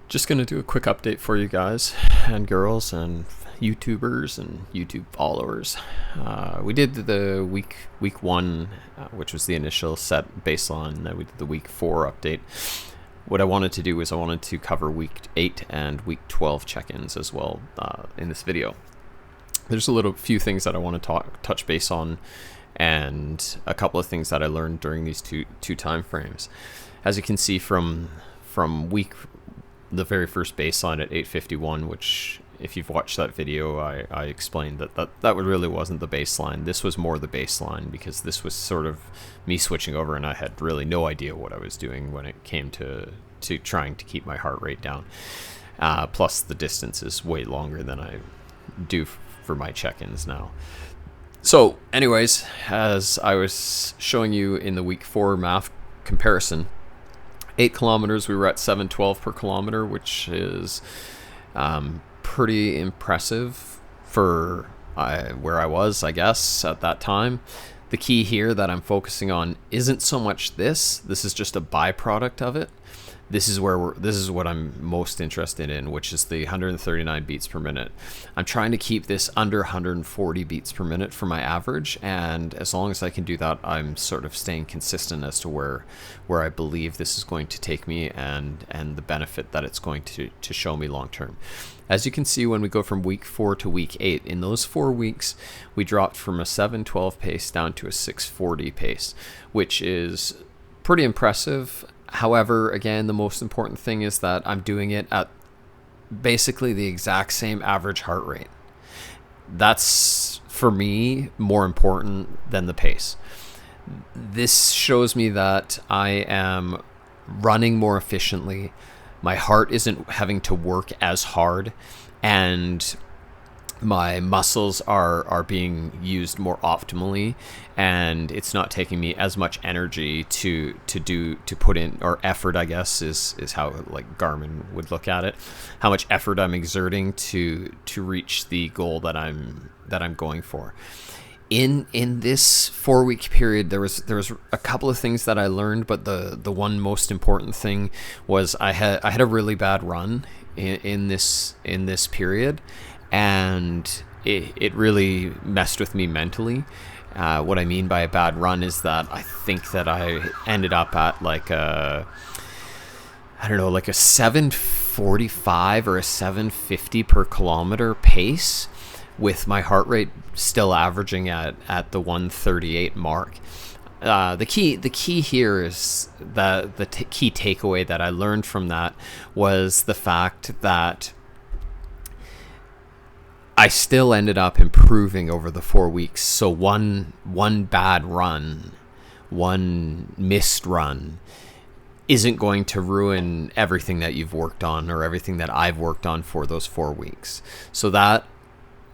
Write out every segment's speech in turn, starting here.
Just going to do a quick update for you guys and girls and YouTubers and YouTube followers. We did the week one, which was the initial set baseline. Then we did the week 4 update. What I wanted to do is I wanted to cover week 8 and week 12 check-ins as well in this video. There's a few things that I want to touch base on, and a couple of things that I learned during these two time frames. As you can see from the very first baseline at 851, which if you've watched that video, I explained that really wasn't the baseline. This was more the baseline, because this was sort of me switching over, and I had really no idea what I was doing when it came to trying to keep my heart rate down. Plus the distance is way longer than I do for my check-ins now. So anyways, as I was showing you in the week 4 MAF comparison, 8 kilometers, we were at 712 per kilometer, which is pretty impressive for where I was, I guess, at that time. The key here that I'm focusing on isn't so much this is just a byproduct of it. This is what I'm most interested in, which is the 139 beats per minute. I'm trying to keep this under 140 beats per minute for my average, and as long as I can do that, I'm sort of staying consistent as to where I believe this is going to take me, and the benefit that it's going to show me long term. As you can see, when we go from week 4 to week 8, in those 4 weeks, we dropped from a 712 pace down to a 640 pace, which is pretty impressive. However, again, the most important thing is that I'm doing it at basically the exact same average heart rate. That's, for me, more important than the pace. This shows me that I am running more efficiently. My heart isn't having to work as hard, and my muscles are being used more optimally, and it's not taking me as much energy to put in, or effort, I guess is how like Garmin would look at it, how much effort I'm exerting to reach the goal that I'm going for. In this 4-week period, there was a couple of things that I learned, but the one most important thing was I had a really bad run in this period, and it really messed with me mentally. What I mean by a bad run is that I think that I ended up at like a 745 or a 750 per kilometer pace, with my heart rate still averaging at the 138 mark. The key here is that the key takeaway that I learned from that was the fact that I still ended up improving over the 4 weeks. So one bad run, one missed run, isn't going to ruin everything that you've worked on, or everything that I've worked on for those 4 weeks. So that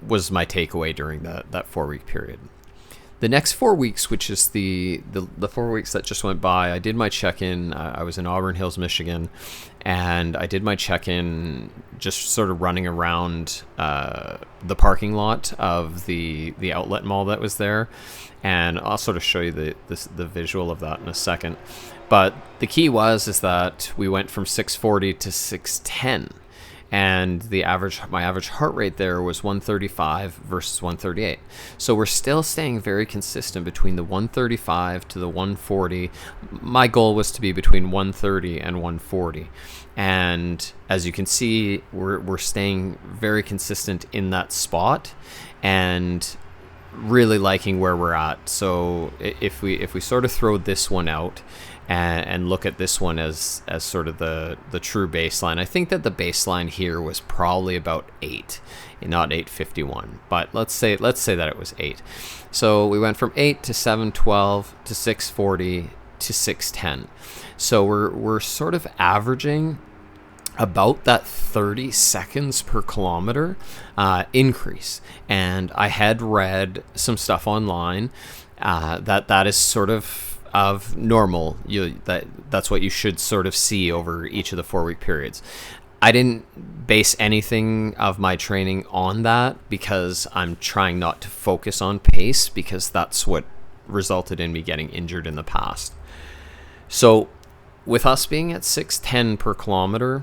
was my takeaway during that 4-week period. The next 4 weeks, which is the 4 weeks that just went by, I did my check-in. I was in Auburn Hills, Michigan, and I did my check-in just sort of running around the parking lot of the outlet mall that was there, and I'll sort of show you the visual of that in a second. But the key is that we went from 640 to 610. And my average heart rate there was 135 versus 138. So we're still staying very consistent between the 135 to the 140. My goal was to be between 130 and 140. And as you can see, we're staying very consistent in that spot, and really liking where we're at. So if we sort of throw this one out and look at this one as sort of the true baseline, I think that the baseline here was probably about 8, not 851, but let's say that it was 8. So we went from 8 to 712 to 640 to 610. So we're sort of averaging about that 30 seconds per kilometer increase. And I had read some stuff online that is sort of normal. That's what you should sort of see over each of the 4-week periods. I didn't base anything of my training on that, because I'm trying not to focus on pace, because that's what resulted in me getting injured in the past. So with us being at 610 per kilometer,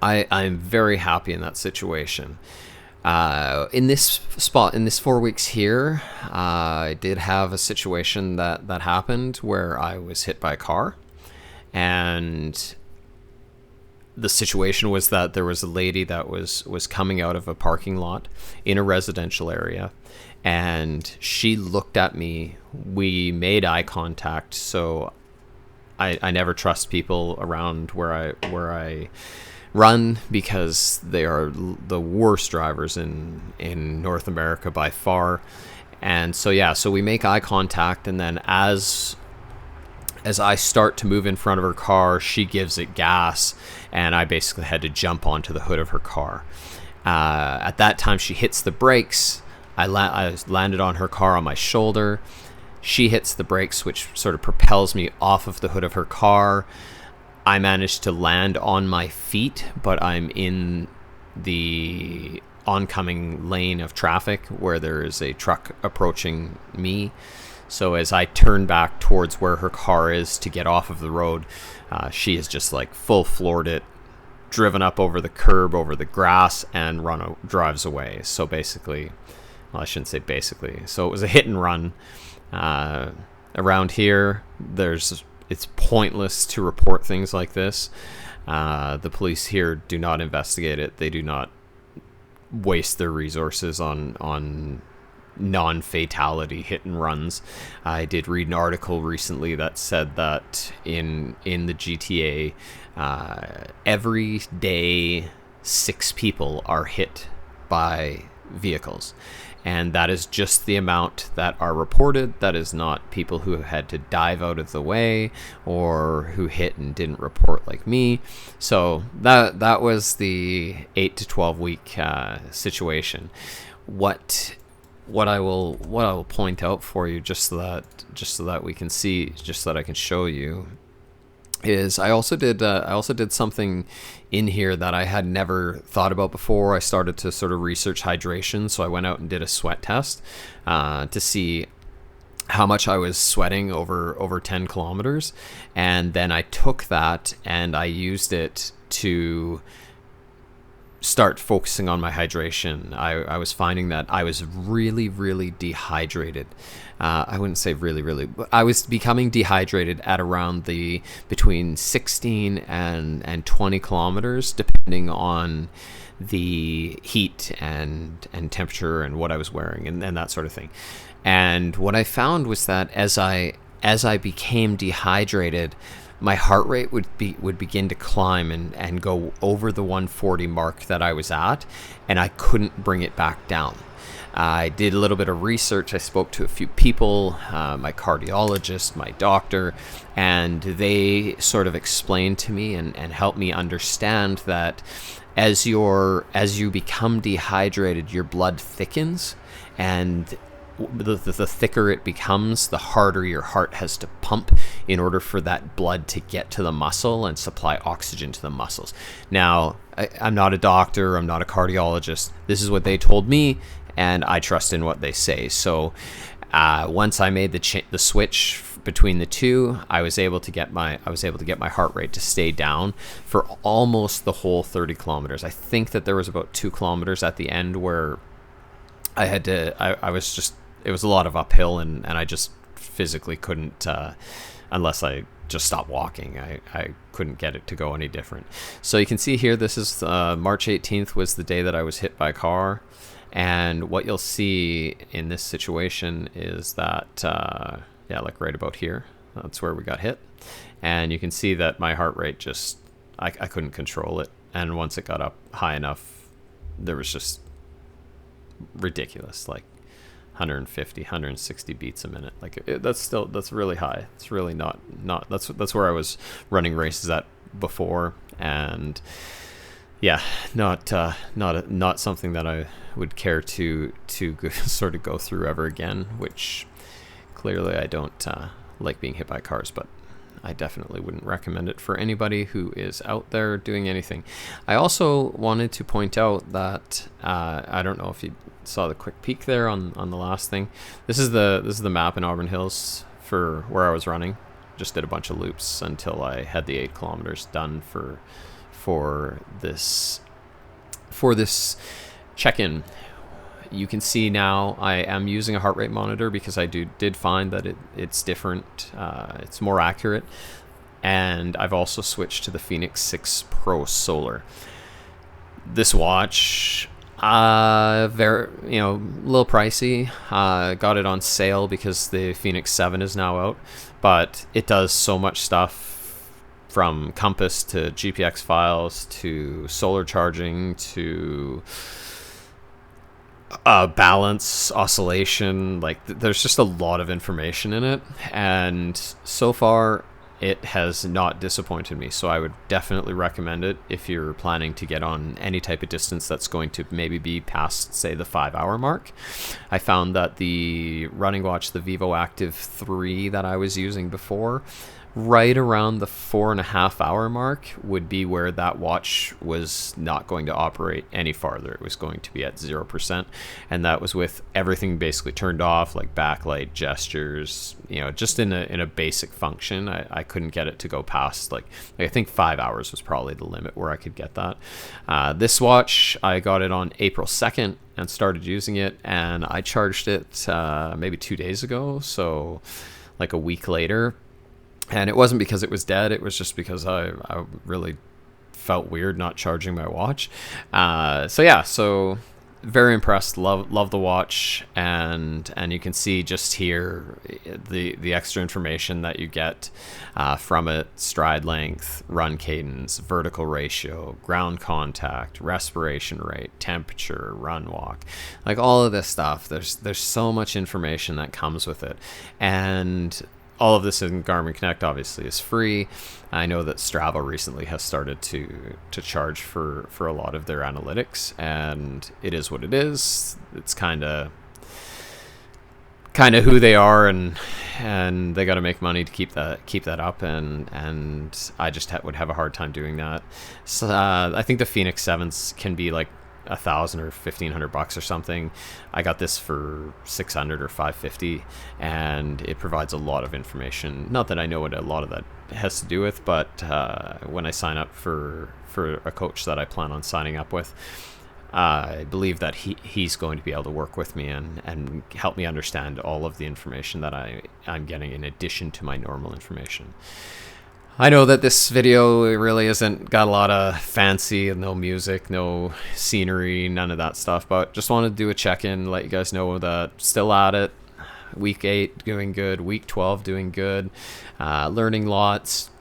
I'm very happy in that situation. In this spot, in this 4 weeks here, I did have a situation that happened where I was hit by a car, and the situation was that there was a lady that was coming out of a parking lot in a residential area, and she looked at me. We made eye contact, so I never trust people around where I run, because they are the worst drivers in North America by far. And so yeah, so we make eye contact, and then as I start to move in front of her car, she gives it gas, and I basically had to jump onto the hood of her car. At that time, she hits the brakes. I landed on her car on my shoulder. She hits the brakes, which sort of propels me off of the hood of her car. I managed to land on my feet, but I'm in the oncoming lane of traffic where there is a truck approaching me. So as I turn back towards where her car is to get off of the road, she has just like full floored it, driven up over the curb, over the grass, and drives away. So basically, well, I shouldn't say basically. So it was a hit and run. Around here, it's pointless to report things like this. The police here do not investigate it. They do not waste their resources on non-fatality hit and runs. I did read an article recently that said that in the GTA, every day 6 people are hit by vehicles. And that is just the amount that are reported. That is not people who had to dive out of the way or who hit and didn't report like me. So that was the 8 to 12 week situation. What I will point out for you, just so that we can see, just so that I can show you, is I also did something in here that I had never thought about before. I started to sort of research hydration, so I went out and did a sweat test to see how much I was sweating over 10 kilometers, and then I took that and I used it to start focusing on my hydration. I was finding that I was really, really dehydrated. I wouldn't say really, really, but I was becoming dehydrated at around between 16 and 20 kilometers, depending on the heat and temperature and what I was wearing and that sort of thing. And what I found was that as I became dehydrated, my heart rate would begin to climb and go over the 140 mark that I was at, and I couldn't bring it back down. I did a little bit of research. I spoke to a few people, my cardiologist, my doctor, and they sort of explained to me and helped me understand that as you become dehydrated, your blood thickens, and the thicker it becomes, the harder your heart has to pump in order for that blood to get to the muscle and supply oxygen to the muscles. Now, I'm not a doctor, I'm not a cardiologist. This is what they told me, and I trust in what they say. So once I made the switch between the two, I was able to get my heart rate to stay down for almost the whole 30 kilometers. I think that there was about 2 kilometers at the end where I had to, it was a lot of uphill, and I just physically couldn't, unless I just stopped walking, I couldn't get it to go any different. So you can see here, this is March 18th was the day that I was hit by a car. And what you'll see in this situation is that, like right about here, that's where we got hit. And you can see that my heart rate just, I couldn't control it. And once it got up high enough, there was just ridiculous, like 150, 160 beats a minute. Like that's really high. It's really not that's where I was running races at before. And yeah, not something that I would care to sort of go through ever again, which clearly I don't like being hit by cars, but I definitely wouldn't recommend it for anybody who is out there doing anything. I also wanted to point out that I don't know if you saw the quick peek there on the last thing. This is the map in Auburn Hills for where I was running. Just did a bunch of loops until I had the 8 kilometers done for for this check-in. You can see now I am using a heart rate monitor because I did find that it's different. It's more accurate. And I've also switched to the Fenix 6 Pro Solar. This watch, a little pricey. Got it on sale because the Fenix 7 is now out, but it does so much stuff, from compass to GPX files to solar charging to balance, oscillation. Like, there's just a lot of information in it, and so far it has not disappointed me. So I would definitely recommend it if you're planning to get on any type of distance that's going to maybe be past, say, the 5-hour mark. I found that the running watch, the Vivo Active 3 that I was using before, right around the 4.5-hour mark would be where that watch was not going to operate any farther. It was going to be at 0%, and that was with everything basically turned off, like backlight, gestures, just in a basic function. I couldn't get it to go past, like I think 5 hours was probably the limit where I could get that. This watch, I got it on April 2nd and started using it, and I charged it maybe 2 days ago, so like a week later. And it wasn't because it was dead. It was just because I really felt weird not charging my watch. So very impressed. Love the watch, and you can see just here the extra information that you get from it: stride length, run cadence, vertical ratio, ground contact, respiration rate, temperature, run walk, like all of this stuff. There's so much information that comes with it, and all of this in Garmin Connect obviously is free. I know that Strava recently has started to charge for a lot of their analytics, and it is what it is. It's kind of who they are, and they got to make money to keep that up, and I just would have a hard time doing that. So I think the Fenix 7s can be like $1,000 or $1,500 or something. I got this for $600 or $550, and it provides a lot of information. Not that I know what a lot of that has to do with, but when I sign up for a coach that I plan on signing up with, I believe that he's going to be able to work with me and help me understand all of the information that I'm getting in addition to my normal information. I know that this video really isn't got a lot of fancy, and no music, no scenery, none of that stuff, but just wanted to do a check-in, let you guys know that still at it. Week 8 doing good, week 12 doing good, learning lots.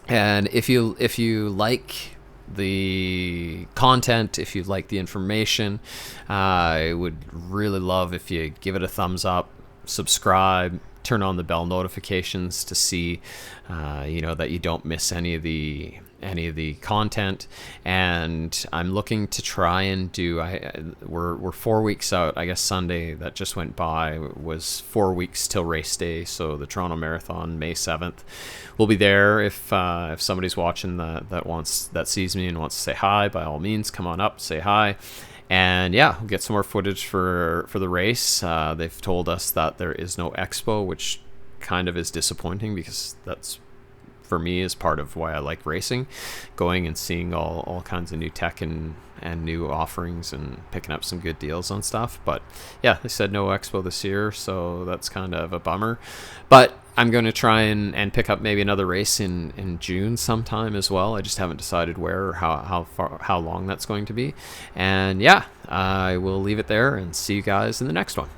And if you like the content, if you like the information, I would really love if you give it a thumbs up, subscribe, turn on the bell notifications to see that you don't miss any of the content. And I'm looking to try and do, we're 4 weeks out. I guess Sunday that just went by was 4 weeks till race day, so the Toronto Marathon, May 7th. We'll be there. If somebody's watching that sees me and wants to say hi, by all means come on up, say hi. And yeah, we'll get some more footage for the race. They've told us that there is no expo, which kind of is disappointing, because that's, for me, is part of why I like racing, going and seeing all kinds of new tech and new offerings and picking up some good deals on stuff. But yeah, they said no expo this year, so that's kind of a bummer. But I'm going to try and pick up maybe another race in June sometime as well. I just haven't decided where or how long that's going to be. And yeah, I will leave it there and see you guys in the next one.